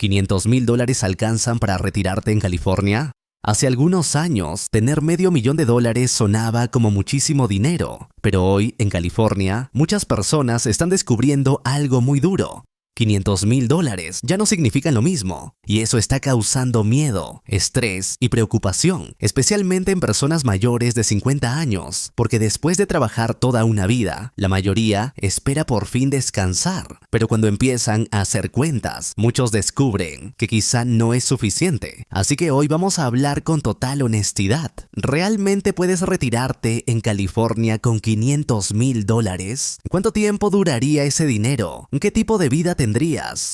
$500.000 alcanzan para retirarte en California? Hace algunos años, tener $500.000 sonaba como muchísimo dinero, pero hoy, en California, muchas personas están descubriendo algo muy duro. $500.000 ya no significan lo mismo, y eso está causando miedo, estrés y preocupación, especialmente en personas mayores de 50 años, porque después de trabajar toda una vida, la mayoría espera por fin descansar, pero cuando empiezan a hacer cuentas, muchos descubren que quizá no es suficiente. Así que hoy vamos a hablar con total honestidad. ¿Realmente puedes retirarte en California con $500.000? ¿Cuánto tiempo duraría ese dinero? ¿Qué tipo de vida tendrías?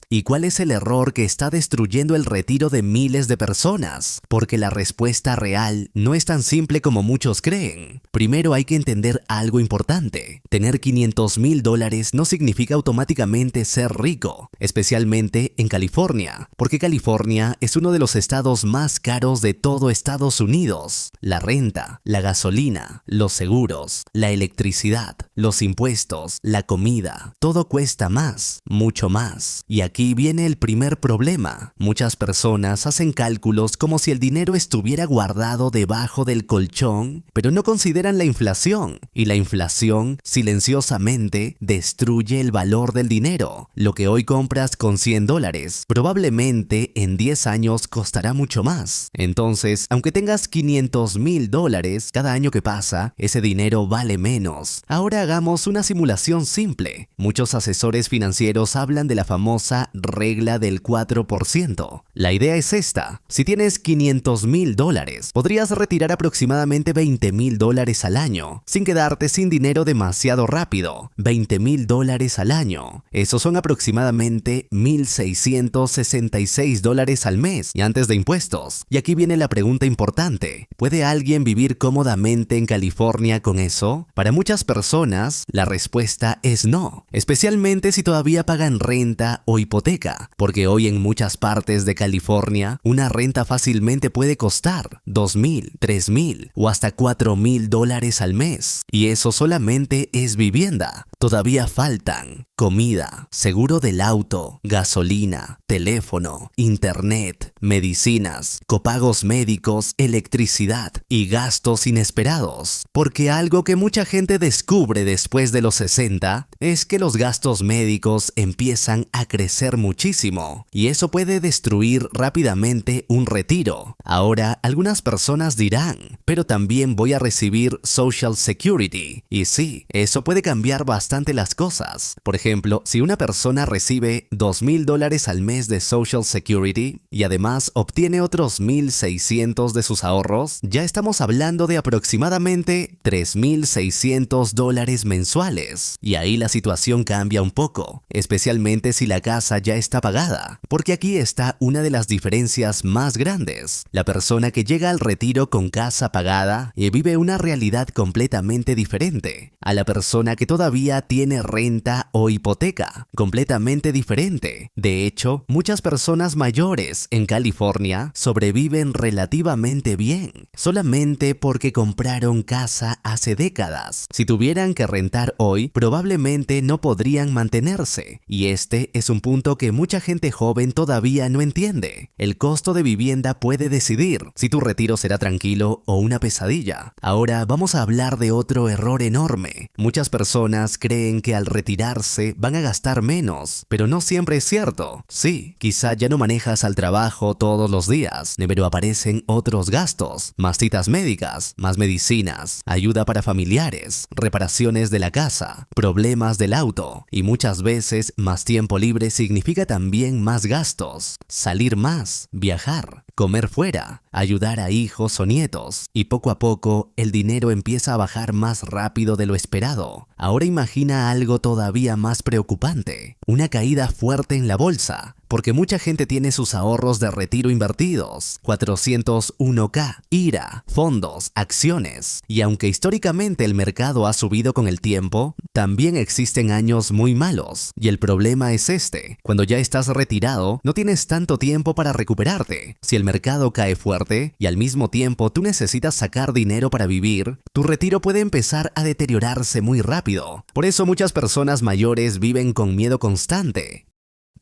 ¿Y cuál es el error que está destruyendo el retiro de miles de personas? Porque la respuesta real no es tan simple como muchos creen. Primero hay que entender algo importante. Tener $500.000 no significa automáticamente ser rico, especialmente en California, porque California es uno de los estados más caros de todo Estados Unidos. La renta, la gasolina, los seguros, la electricidad, los impuestos, la comida, todo cuesta más, mucho más. Y aquí viene el primer problema. Muchas personas hacen cálculos como si el dinero estuviera guardado debajo del colchón, pero no consideran la inflación. Y la inflación silenciosamente destruye el valor del dinero. Lo que hoy compras con $100, probablemente en 10 años costará mucho más. Entonces, aunque tengas $500.000, cada año que pasa, ese dinero vale menos. Ahora hagamos una simulación simple. Muchos asesores financieros hablan de la famosa regla del 4%. La idea es esta: si tienes $500.000, podrías retirar aproximadamente $20.000 al año, sin quedarte sin dinero demasiado rápido. $20.000 al año. Esos son aproximadamente $1,666 al mes, y antes de impuestos. Y aquí viene la pregunta importante: ¿puede alguien vivir cómodamente en California con eso? Para muchas personas, la respuesta es no, especialmente si todavía pagan renta o hipoteca, porque hoy en muchas partes de California una renta fácilmente puede costar $2,000, $3,000 o hasta $4,000 al mes, y eso solamente es vivienda. Todavía faltan comida, seguro del auto, gasolina, teléfono, internet, medicinas, copagos médicos, electricidad y gastos inesperados. Porque algo que mucha gente descubre después de los 60 es que los gastos médicos empiezan a crecer muchísimo, y eso puede destruir rápidamente un retiro. Ahora, algunas personas dirán, pero también voy a recibir Social Security. Y sí, eso puede cambiar bastante las cosas. Por ejemplo, si una persona recibe $2,000 al mes de Social Security y además obtiene otros $1,600 de sus ahorros, ya estamos hablando de aproximadamente $3,600 mensuales. Y ahí la situación cambia un poco, especialmente si la casa ya está pagada, porque aquí está una de las diferencias más grandes. La persona que llega al retiro con casa pagada y vive una realidad completamente diferente a la persona que todavía tiene renta o hipoteca, completamente diferente. De hecho, muchas personas mayores en California sobreviven relativamente bien, solamente porque compraron casa hace décadas. Si tuvieran que rentar hoy, probablemente no podrían mantenerse, y este es un punto que mucha gente joven todavía no entiende. El costo de vivienda puede decidir si tu retiro será tranquilo o una pesadilla. Ahora vamos a hablar de otro error enorme. Muchas personas creen que al retirarse van a gastar menos, pero no siempre es cierto. Sí, quizá ya no manejas al trabajo todos los días, pero aparecen otros gastos: más citas médicas, más medicinas, ayuda para familiares, reparaciones de la casa, problemas del auto, y muchas veces más tiempo libre significa también más gastos, salir más, viajar, comer fuera, ayudar a hijos o nietos, y poco a poco el dinero empieza a bajar más rápido de lo esperado. Ahora imagina algo todavía más preocupante: una caída fuerte en la bolsa, porque mucha gente tiene sus ahorros de retiro invertidos, 401k, IRA, fondos, acciones, y aunque históricamente el mercado ha subido con el tiempo, también existen años muy malos, y el problema es este: cuando ya estás retirado, no tienes tanto tiempo para recuperarte. Si el mercado cae fuerte y al mismo tiempo tú necesitas sacar dinero para vivir, tu retiro puede empezar a deteriorarse muy rápido. Por eso muchas personas mayores viven con miedo constante.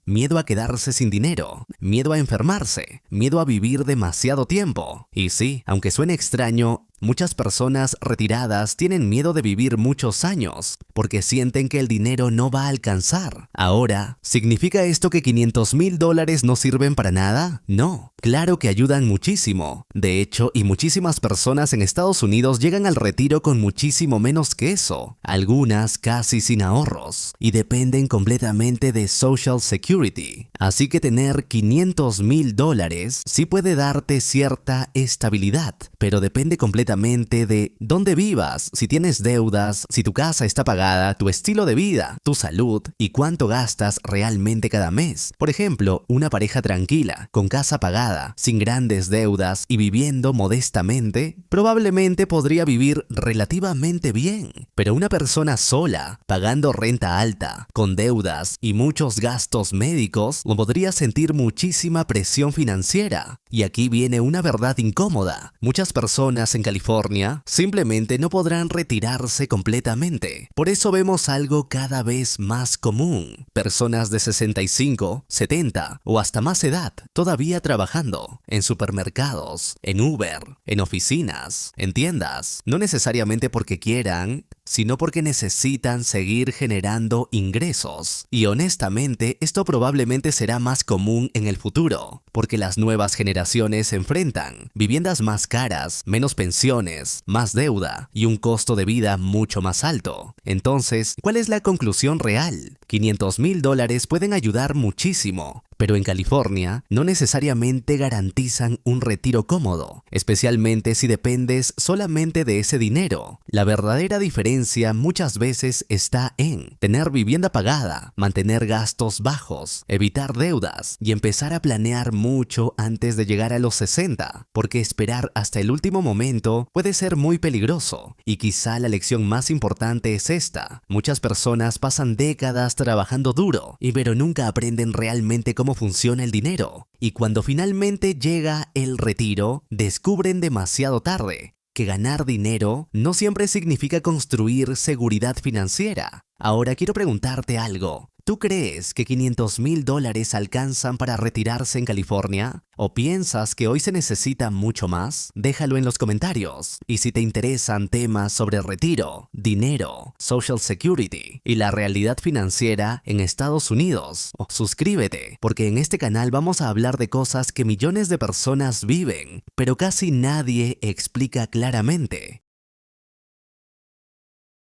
miedo a quedarse sin dinero, miedo a enfermarse, miedo a vivir demasiado tiempo. Y sí, aunque suene extraño, muchas personas retiradas tienen miedo de vivir muchos años porque sienten que el dinero no va a alcanzar. Ahora, ¿significa esto que $500,000 no sirven para nada? No, claro que ayudan muchísimo. De hecho, y muchísimas personas en Estados Unidos llegan al retiro con muchísimo menos que eso, algunas casi sin ahorros, y dependen completamente de Social Security. Así que tener $500,000 sí puede darte cierta estabilidad, pero depende completamente de dónde vivas, si tienes deudas, si tu casa está pagada, tu estilo de vida, tu salud y cuánto gastas realmente cada mes. Por ejemplo, una pareja tranquila, con casa pagada, sin grandes deudas y viviendo modestamente, probablemente podría vivir relativamente bien. Pero una persona sola, pagando renta alta, con deudas y muchos gastos médicos, podría sentir muchísima presión financiera. Y aquí viene una verdad incómoda. Muchas personas en California simplemente no podrán retirarse completamente. Por eso vemos algo cada vez más común. Personas de 65, 70 o hasta más edad todavía trabajando en supermercados, en Uber, en oficinas, en tiendas. No necesariamente porque quieran, sino porque necesitan seguir generando ingresos. Y honestamente, esto probablemente será más común en el futuro, porque las nuevas generaciones se enfrentan viviendas más caras, menos pensiones, más deuda y un costo de vida mucho más alto. Entonces, ¿cuál es la conclusión real? $500,000 pueden ayudar muchísimo, pero en California no necesariamente garantizan un retiro cómodo, especialmente si dependes solamente de ese dinero. La verdadera diferencia muchas veces está en tener vivienda pagada, mantener gastos bajos, evitar deudas y empezar a planear mucho antes de llegar a los 60, porque esperar hasta el último momento puede ser muy peligroso. Y quizá la lección más importante es esta: muchas personas pasan décadas trabajando duro, pero nunca aprenden realmente cómo funciona el dinero. Y cuando finalmente llega el retiro, descubren demasiado tarde que ganar dinero no siempre significa construir seguridad financiera. Ahora quiero preguntarte algo. ¿Tú crees que $500,000 alcanzan para retirarse en California? ¿O piensas que hoy se necesita mucho más? Déjalo en los comentarios. Y si te interesan temas sobre retiro, dinero, Social Security y la realidad financiera en Estados Unidos, suscríbete, porque en este canal vamos a hablar de cosas que millones de personas viven, pero casi nadie explica claramente.